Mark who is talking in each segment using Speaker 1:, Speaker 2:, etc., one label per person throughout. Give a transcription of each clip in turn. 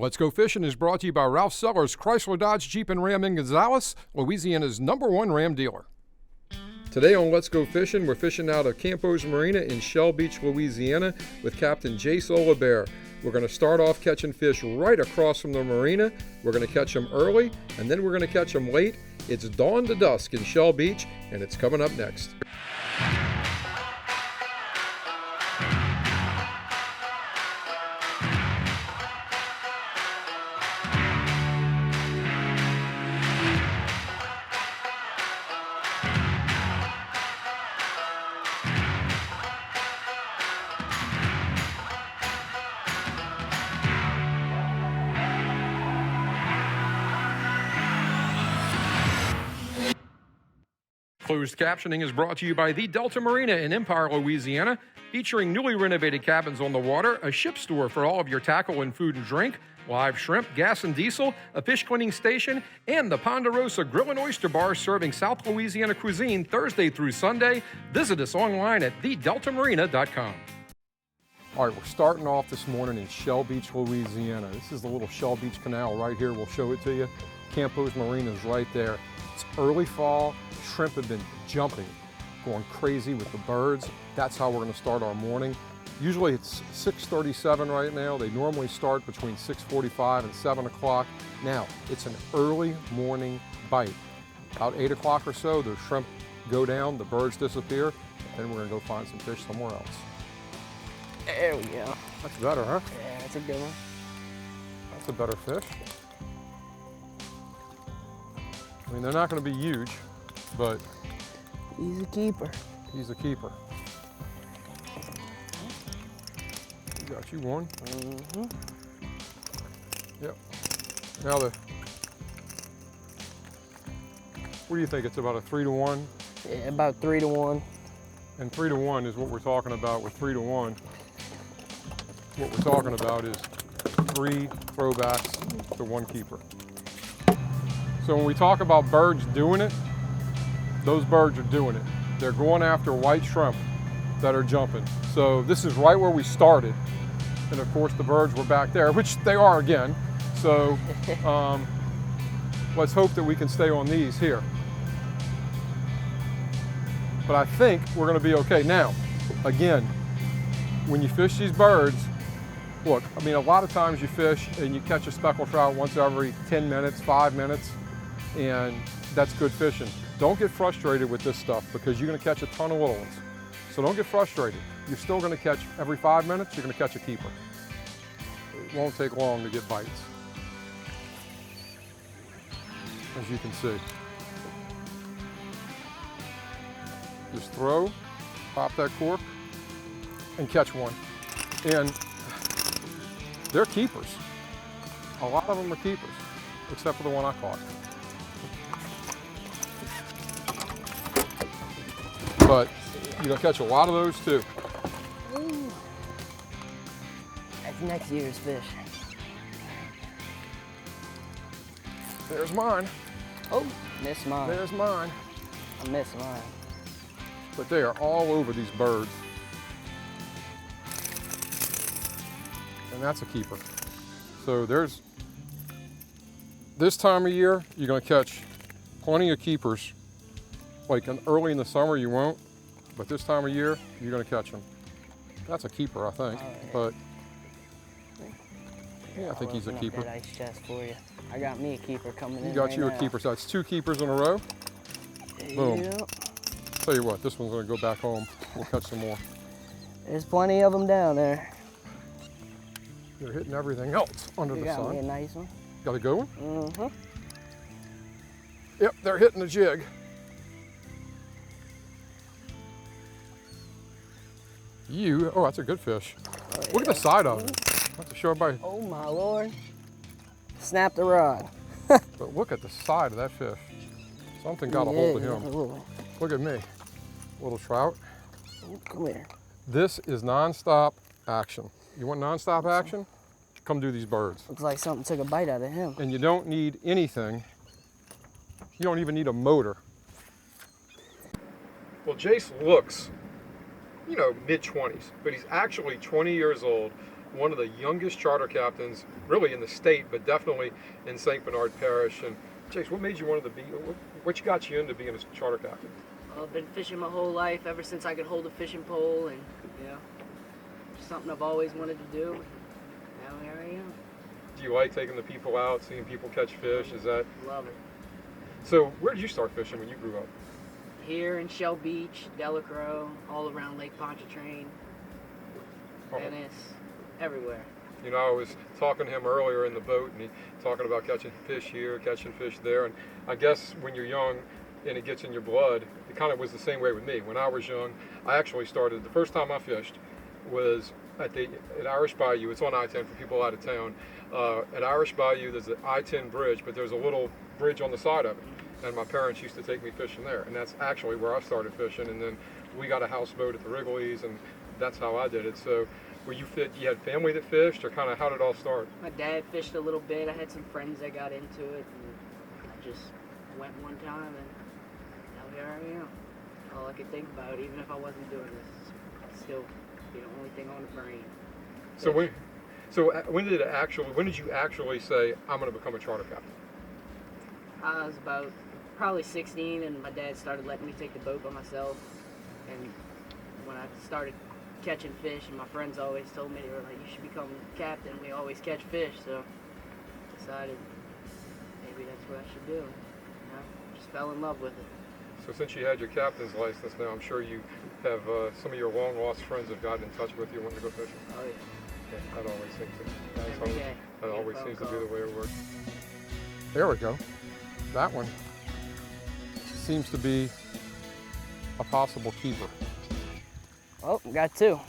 Speaker 1: Let's Go Fishing is brought to you by Ralph Sellers, Chrysler Dodge Jeep and Ram in Gonzales, Louisiana's #1 Ram dealer. Today on Let's Go Fishing, we're fishing out of Campo's Marina in Shell Beach, Louisiana with Captain Jace Oliber. We're going to start off catching fish right across from the marina. We're going to catch them early, and then we're going to catch them late. It's dawn to dusk in Shell Beach, and it's coming up next. Closed captioning is brought to you by the Delta Marina in Empire, Louisiana, featuring newly renovated cabins on the water, a ship store for all of your tackle and food and drink, live shrimp, gas and diesel, a fish cleaning station, and the Ponderosa Grill and Oyster Bar serving South Louisiana cuisine Thursday through Sunday. Visit us online at thedeltamarina.com. All right, we're starting off this morning in Shell Beach, Louisiana. This is the little Shell Beach Canal right here. We'll show it to you. Campo's Marina is right there. It's early fall. Shrimp have been jumping, going crazy with the birds. That's how we're going to start our morning. Usually it's 6:37 right now. They normally start between 6:45 and 7 o'clock. Now, it's an early morning bite. About 8 o'clock or so, the shrimp go down, the birds disappear, and then we're going to go find some fish somewhere else.
Speaker 2: There we go.
Speaker 1: That's better, huh?
Speaker 2: Yeah, that's a good one.
Speaker 1: That's a better fish. I mean, they're not going to be huge, but
Speaker 2: he's a keeper.
Speaker 1: He's a keeper. Got you one.
Speaker 2: Mm-hmm.
Speaker 1: Yep. Now what do you think? It's about a 3-to-1?
Speaker 2: Yeah, about 3-to-1.
Speaker 1: And 3-to-1 is what we're talking about with 3-to-1. What we're talking about is 3 throwbacks to 1 keeper. So when we talk about birds doing it, those birds are doing it. They're going after white shrimp that are jumping. So this is right where we started. And of course the birds were back there, which they are again. So let's hope that we can stay on these here. But I think we're gonna be okay. Now, again, when you fish these birds, look, I mean, a lot of times you fish and you catch a speckled trout once every 10 minutes, 5 minutes, and that's good fishing. Don't get frustrated with this stuff because you're gonna catch a ton of little ones. So don't get frustrated. You're still gonna catch, every 5 minutes, you're gonna catch a keeper. It won't take long to get bites, as you can see. Just throw, pop that cork, and catch one. And they're keepers. A lot of them are keepers, except for the one I caught. But you're gonna catch a lot of those too.
Speaker 2: Ooh. That's next year's fish.
Speaker 1: There's mine.
Speaker 2: Oh, missed mine.
Speaker 1: There's mine.
Speaker 2: I missed mine.
Speaker 1: But they are all over these birds. And that's a keeper. So there's, this time of year, you're gonna catch plenty of keepers. Like early in the summer, you won't, but this time of year, you're gonna catch them. That's a keeper, I think, but yeah, I think he's a keeper.
Speaker 2: That ice chest for you. I got me a keeper coming in.
Speaker 1: You got
Speaker 2: right
Speaker 1: you
Speaker 2: now.
Speaker 1: a keeper, so that's 2 keepers in a row. Boom.
Speaker 2: Yep.
Speaker 1: Tell you what, this one's gonna go back home. We'll catch some more.
Speaker 2: There's plenty of them down there.
Speaker 1: They're hitting everything else under the sun.
Speaker 2: Got me a nice one.
Speaker 1: Got a good one?
Speaker 2: Mm-hmm.
Speaker 1: Yep, they're hitting the jig. Oh, that's a good fish.
Speaker 2: Oh, yeah.
Speaker 1: Look at the side of it. I have to show everybody.
Speaker 2: Oh my Lord. Snap the rod.
Speaker 1: But look at the side of that fish. Something got a hold of him.
Speaker 2: Absolutely.
Speaker 1: Look at me. Little trout.
Speaker 2: Come here.
Speaker 1: This is nonstop action. You want nonstop action? Come do these birds.
Speaker 2: Looks like something took a bite out of him.
Speaker 1: And you don't need anything. You don't even need a motor. Well, Jace looks, mid-20s, but he's actually 20 years old. one of the youngest charter captains, really in the state, but definitely in St. Bernard Parish. And Jace, what made you want to be? What got you into being a charter captain?
Speaker 2: I've been fishing my whole life, ever since I could hold a fishing pole, and just something I've always wanted to do. Now here I am.
Speaker 1: Do you like taking the people out, seeing people catch fish? Is that?
Speaker 2: Love it.
Speaker 1: So where did you start fishing when you grew up?
Speaker 2: Here in Shell Beach, Delacroix, all around Lake Pontchartrain, Venice, everywhere.
Speaker 1: You know, I was talking to him earlier in the boat, and he talking about catching fish here, catching fish there. And I guess when you're young and it gets in your blood, it kind of was the same way with me. When I was young, I actually started, the first time I fished was at Irish Bayou. It's on I-10 for people out of town. At Irish Bayou, there's an I-10 bridge, but there's a little bridge on the side of it. And my parents used to take me fishing there. And that's actually where I started fishing. And then we got a houseboat at the Wrigley's, and that's how I did it. So were you had family that fished, or kind of how did it all start?
Speaker 2: My dad fished a little bit. I had some friends that got into it, and I just went one time, and now here I am. All I could think about, even if I wasn't doing this, it's still the only thing on the brain.
Speaker 1: So when did you actually say, I'm going to become a charter captain?
Speaker 2: I was about probably 16, and my dad started letting me take the boat by myself. And when I started catching fish, and my friends always told me, they were like, you should become captain. We always catch fish, so I decided maybe that's what I should do. Just fell in love with it.
Speaker 1: So since you had your captain's license now, I'm sure you have some of your long lost friends have gotten in touch with you wanting to go fishing.
Speaker 2: Oh yeah.
Speaker 1: Yeah, that always seems to be the way it works. There we go. That one seems to be a possible keeper.
Speaker 2: Oh, got two.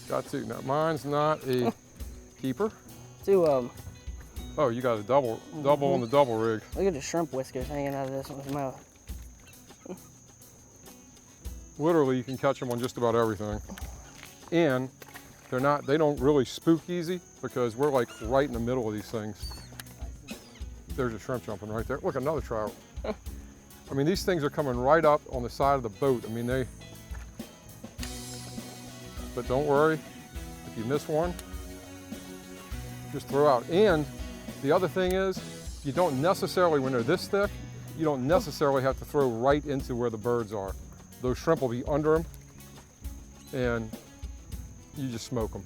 Speaker 1: Got two. Now mine's not a keeper.
Speaker 2: Two of them.
Speaker 1: Oh, you got a double on the double rig.
Speaker 2: Look at the shrimp whiskers hanging out of this one's mouth.
Speaker 1: Literally, you can catch them on just about everything. And they don't really spook easy because we're like right in the middle of these things. There's a shrimp jumping right there. Look, another trout. I mean, these things are coming right up on the side of the boat. I mean, but don't worry, if you miss one, just throw out. And the other thing is, you don't necessarily, when they're this thick, you don't necessarily have to throw right into where the birds are. Those shrimp will be under them, and you just smoke them.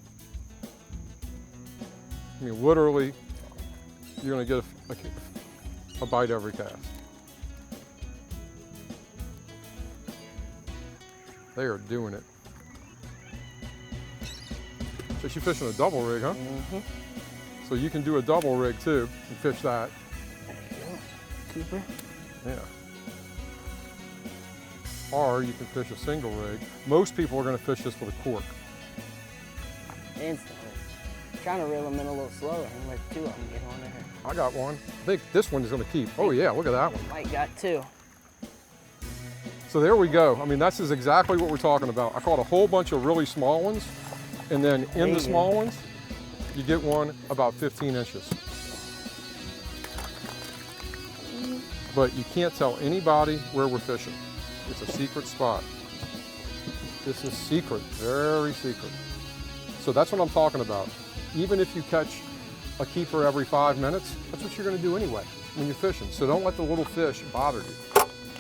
Speaker 1: I mean, literally, you're gonna get a bite every cast. They are doing it. So she's fishing a double rig, huh?
Speaker 2: Mm-hmm.
Speaker 1: So you can do a double rig too and fish that.
Speaker 2: There you go. Keeper.
Speaker 1: Yeah. Or you can fish a single rig. Most people are going to fish this with a cork.
Speaker 2: Instantly. Trying to reel them in a little slower and let two of them get on there.
Speaker 1: I got one. I think this one is going to keep. Oh yeah, look at that one.
Speaker 2: Mike got two.
Speaker 1: So there we go. I mean, that's exactly what we're talking about. I caught a whole bunch of really small ones, and then in the small ones, you get one about 15 inches. But you can't tell anybody where we're fishing. It's a secret spot. This is secret, very secret. So that's what I'm talking about. Even if you catch a keeper every 5 minutes, that's what you're going to do anyway when you're fishing. So don't let the little fish bother you.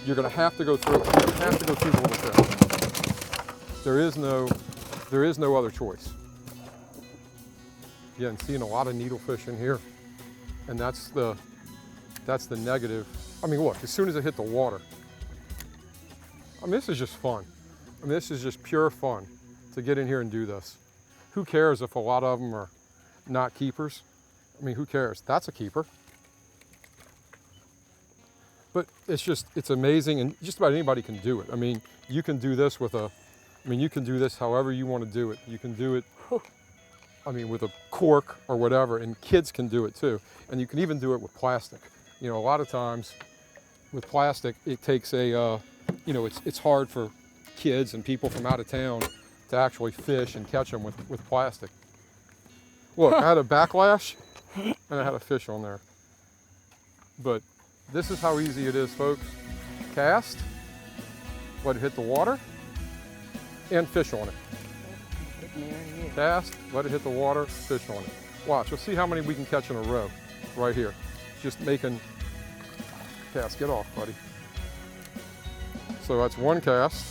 Speaker 1: You're going to have to go through. You're going to have to go through the little fish. There is no other choice. Again, seeing a lot of needlefish in here, and that's the negative. I mean, look, as soon as it hit the water, I mean, this is just fun. I mean, this is just pure fun to get in here and do this. Who cares if a lot of them are not keepers? I mean, who cares? That's a keeper. But it's amazing, and just about anybody can do it. I mean, you can do this you can do this however you want to do it. You can do it, I mean, with a cork or whatever, and kids can do it too. And you can even do it with plastic. You know, a lot of times with plastic, it takes it's hard for kids and people from out of town to actually fish and catch them with plastic. Look, I had a backlash and I had a fish on there. But this is how easy it is, folks. Cast, let it hit the water, and fish on it.
Speaker 2: me right here.
Speaker 1: Cast, let it hit the water, fish on it. Watch, let's see how many we can catch in a row right here. Just making, cast, get off, buddy. So that's one cast.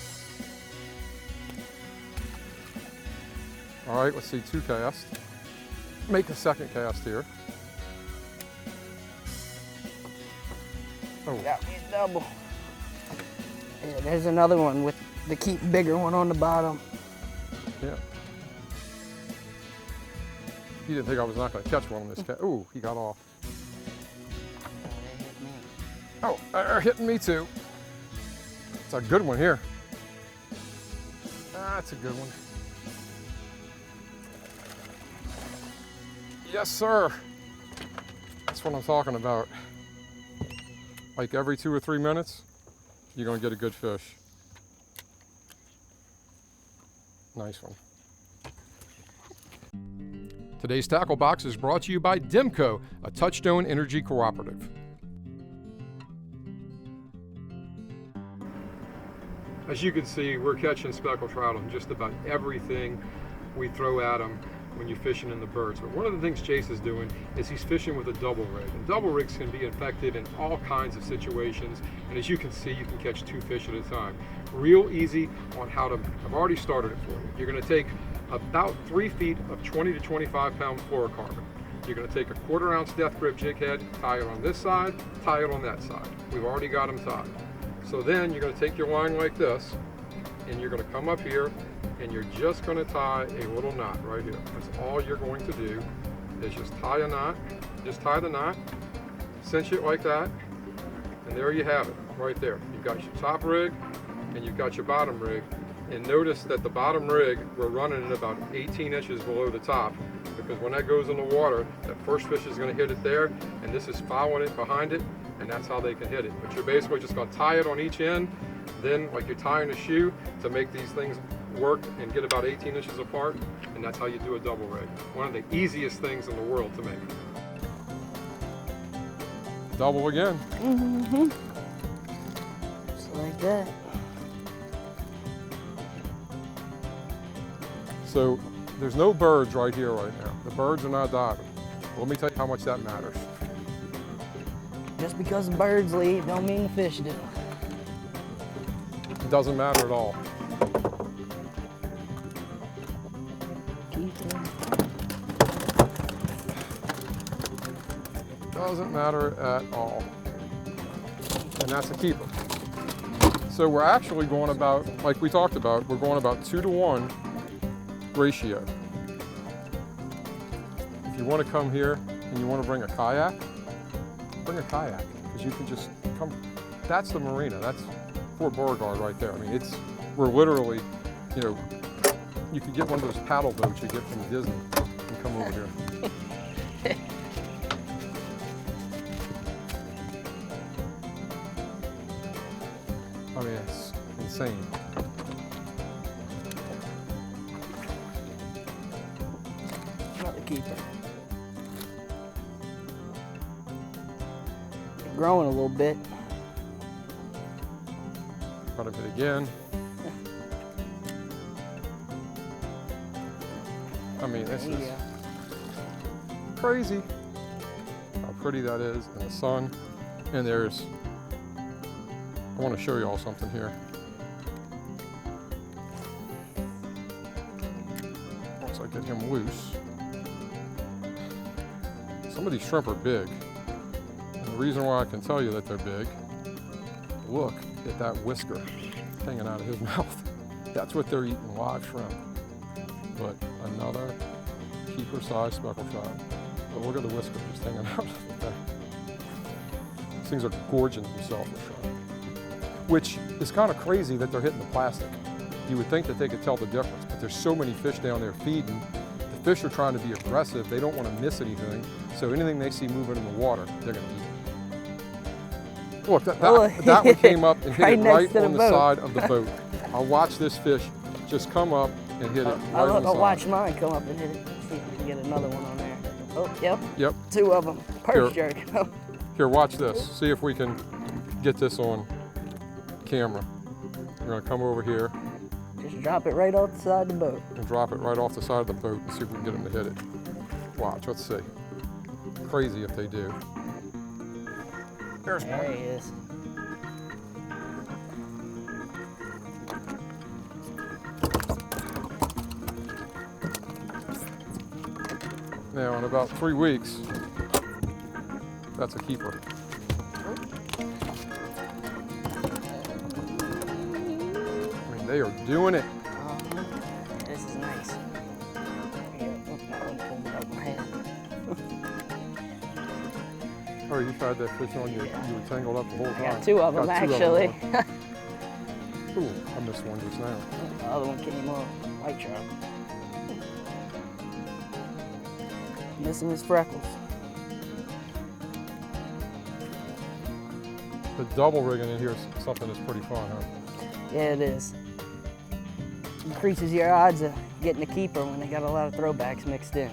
Speaker 1: All right, let's see, 2 casts. Make a second cast here. Oh,
Speaker 2: Got me a double. Yeah, there's another one with the bigger one on the bottom.
Speaker 1: yeah. He didn't think I was not going to catch one on this cast. Ooh, he got off. Oh, they're hitting me too. It's a good one here. That's a good one. Yes, sir. That's what I'm talking about. Like every 2 or 3 minutes, you're gonna get a good fish. Nice one. Today's Tackle Box is brought to you by Dimco, a Touchstone Energy cooperative. As you can see, we're catching speckled trout on just about everything we throw at them when you're fishing in the birds. But one of the things Jace is doing is he's fishing with a double rig. And double rigs can be effective in all kinds of situations. And as you can see, you can catch 2 fish at a time. Real easy on how to, I've already started it for you. You're gonna take about 3 feet of 20 to 25 pound fluorocarbon. You're gonna take a 1/4 ounce death grip jig head, tie it on this side, tie it on that side. We've already got them tied. So then you're gonna take your line like this, and you're gonna come up here, and you're just gonna tie a little knot right here. That's all you're going to do, is just tie a knot. Just tie the knot, cinch it like that, and there you have it, right there. You've got your top rig, and you've got your bottom rig. And notice that the bottom rig, we're running it about 18 inches below the top, because when that goes in the water, that first fish is gonna hit it there, and this is following it behind it, and that's how they can hit it. But you're basically just gonna tie it on each end, then like you're tying a shoe to make these things work and get about 18 inches apart, and that's how you do a double rig. One of the easiest things in the world to make. Double again.
Speaker 2: Mm-hmm. Just like that.
Speaker 1: So there's no birds right here right now. The birds are not diving. Well, let me tell you how much that matters.
Speaker 2: Just because the birds leave don't mean the fish do.
Speaker 1: It doesn't matter at all. Doesn't matter at all. And that's a keeper. So we're actually going about, like we talked about, we're going about 2 to 1 ratio. If you want to come here and you want to bring a kayak, because you can just come. That's the marina. That's Fort Beauregard right there. I mean, we're literally, you know, you could get one of those paddle boats you get from Disney and come over here. I mean, it's insane.
Speaker 2: Another keeper. They're growing a little bit.
Speaker 1: Front of it again. I mean, this is crazy how pretty that is in the sun. And there's, I want to show you all something here. Once I get him loose, some of these shrimp are big. And the reason why I can tell you that they're big, look at that whisker hanging out of his mouth. That's what they're eating, live shrimp. But another keeper-sized speckled trout. But look at the whisker just hanging out of there. These things are gorging themselves with shrimp. Which is kind of crazy that they're hitting the plastic. You would think that they could tell the difference, but there's so many fish down there feeding. The fish are trying to be aggressive. They don't want to miss anything. So anything they see moving in the water, they're going to eat. Look, that one came up and hit it right on the side of the boat. I'll watch this fish just come up and hit it right on the
Speaker 2: I'll
Speaker 1: side.
Speaker 2: watch mine come up and hit it. See if we can get another one on there. Oh, yep.
Speaker 1: Yep.
Speaker 2: 2 of them. Parish jerk.
Speaker 1: Here, watch this. See if we can get this on camera. We're gonna come over here.
Speaker 2: Just drop it right off the side of the boat.
Speaker 1: And drop it right off the side of the boat and see if we can get them to hit it. Watch, let's see. Crazy if they do. There's
Speaker 2: There
Speaker 1: one.
Speaker 2: he is.
Speaker 1: Now, in about 3 weeks, that's a keeper. I mean, they are doing it.
Speaker 2: This is nice. Here, look, that one pulled it out of my hand.
Speaker 1: Oh, you tried that fish on you.
Speaker 2: Yeah.
Speaker 1: You were tangled up the whole time.
Speaker 2: I got two of them,
Speaker 1: Got two of
Speaker 2: actually.
Speaker 1: them on. Ooh, I missed one just now.
Speaker 2: The other one came off. White trout. Missing his freckles.
Speaker 1: The double rigging in here is something that's pretty fun, huh?
Speaker 2: Yeah, it is. Increases your odds of getting a keeper when they got a lot of throwbacks mixed in.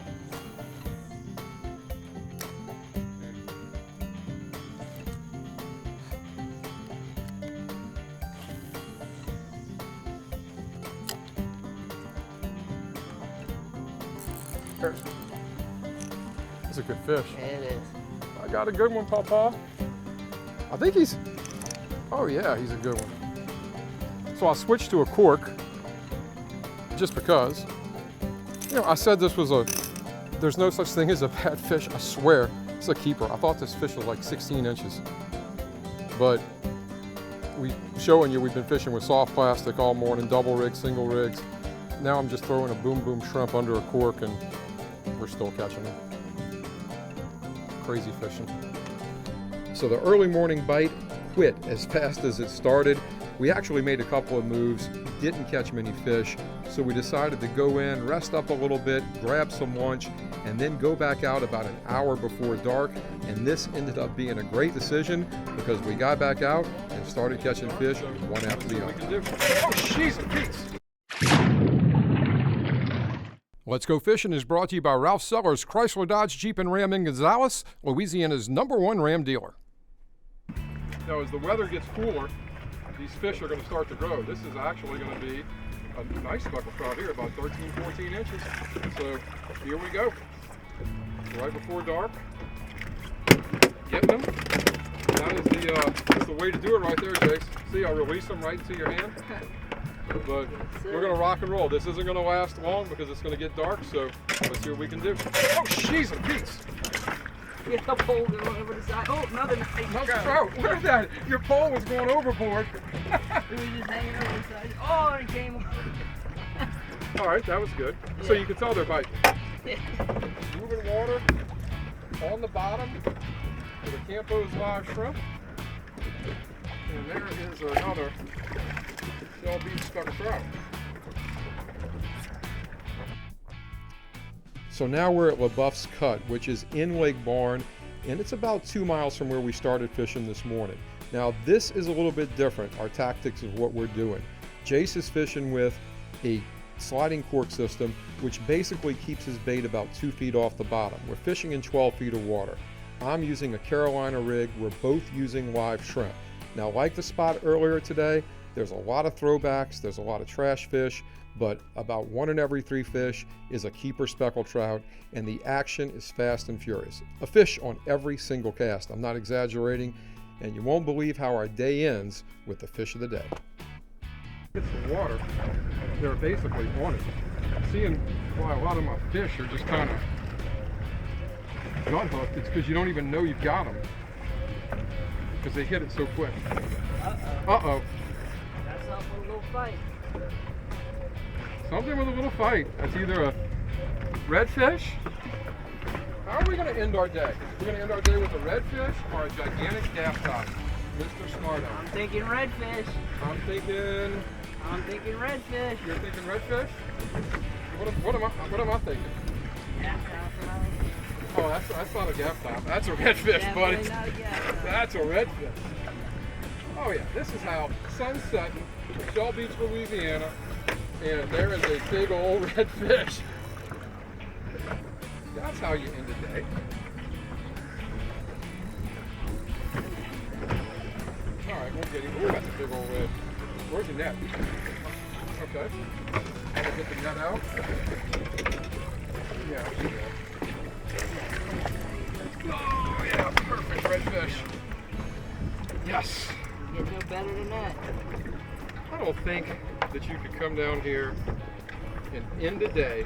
Speaker 1: It's a good fish.
Speaker 2: Yeah, it is.
Speaker 1: I got a good one, Papa. I think he's, oh yeah, he's a good one. So I switched to a cork just because, you know, I said this was there's no such thing as a bad fish. I swear, it's a keeper. I thought this fish was like 16 inches. But showing you we've been fishing with soft plastic all morning, double rigs, single rigs. Now I'm just throwing a boom boom shrimp under a cork and we're still catching them. Crazy fishing. So the early morning bite quit as fast as it started. We actually made a couple of moves, didn't catch many fish, so we decided to go in, rest up a little bit, grab some lunch, and then go back out about an hour before dark. And this ended up being a great decision because we got back out and started catching fish one after the other. Oh, jeez, Pete! Let's Go Fishing is brought to you by Ralph Sellers, Chrysler, Dodge, Jeep, and Ram in Gonzales, Louisiana's #1 Ram dealer. Now, as the weather gets cooler, these fish are going to start to grow. This is actually going to be a nice speckled trout here, about 13, 14 inches. So here we go. Right before dark. Getting them. That is that's the way to do it right there, Jace. See, I'll release them right into your hand. But we're going to rock and roll. This isn't going to last long because it's going to get dark, so let's see what we can do. Oh, jeez, Pete's.
Speaker 2: Get the pole going over the side. Oh, another nice
Speaker 1: trout. Look at that. Your pole was going overboard.
Speaker 2: It was just hanging over the side. Oh, and it came off.
Speaker 1: All right, that was good. So you can tell they're biting. Moving water on the bottom with a Campo's live shrimp. And there is another shell beef speckled trout. So now we're at LaBeouf's Cut, which is in Lake Borgne, and it's about 2 miles from where we started fishing this morning. Now this is a little bit different, our tactics of what we're doing. Jace is fishing with a sliding cork system, which basically keeps his bait about 2 feet off the bottom. We're fishing in 12 feet of water. I'm using a Carolina rig. We're both using live shrimp. Now, like the spot earlier today, there's a lot of throwbacks, there's a lot of trash fish, but about 1 in every 3 fish is a keeper speckled trout, and the action is fast and furious. A fish on every single cast. I'm not exaggerating, and you won't believe how our day ends with the fish of the day. It's the water. They're basically on it. Seeing why a lot of my fish are just kind of gut hooked, it's because you don't even know you've got them because they hit it so quick. Uh-oh.
Speaker 2: That's up with a little fight.
Speaker 1: Something with a little fight. That's either a redfish. How are we going to end our day? We're going to end our day with a redfish or a gigantic gaff top? Mr. Smarto.
Speaker 2: I'm thinking redfish.
Speaker 1: I'm thinking
Speaker 2: redfish.
Speaker 1: You're thinking redfish? What am I thinking?
Speaker 2: Gaff top.
Speaker 1: Oh, that's not a gaff top. That's a redfish, buddy.
Speaker 2: Not a gaff top.
Speaker 1: That's a redfish. Oh yeah, this is how sun's setting, Shell Beach, Louisiana, and there is a big old redfish. That's how you end the day. All right, we'll get him. Ooh, that's a big old red. Where's your net? Okay. I'm gonna get the net out. Yeah, I see that. Oh yeah, perfect redfish. Yes.
Speaker 2: You get no better than that.
Speaker 1: I don't think that you could come down here and end a day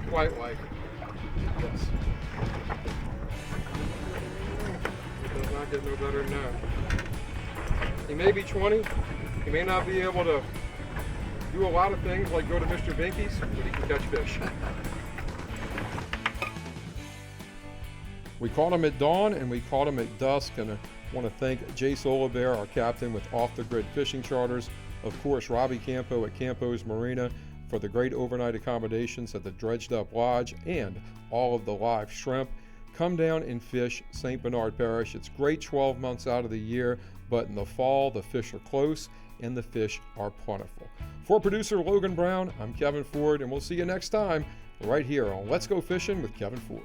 Speaker 1: quite like this. It does not get no better than that. He may be 20. He may not be able to do a lot of things like go to Mr. Binky's, but he can catch fish. We caught him at dawn and we caught him at dusk, and I want to thank Jace Oliber, our captain with Off the Grid Fishing Charters, of course Robbie Campo at Campo's Marina for the great overnight accommodations at the dredged up lodge and all of the live shrimp. Come down and fish St. Bernard Parish. It's great 12 months out of the year, but in the fall the fish are close and the fish are plentiful. For producer Logan Brown, I'm Kevin Ford, and we'll see you next time right here on Let's Go Fishing with Kevin Ford.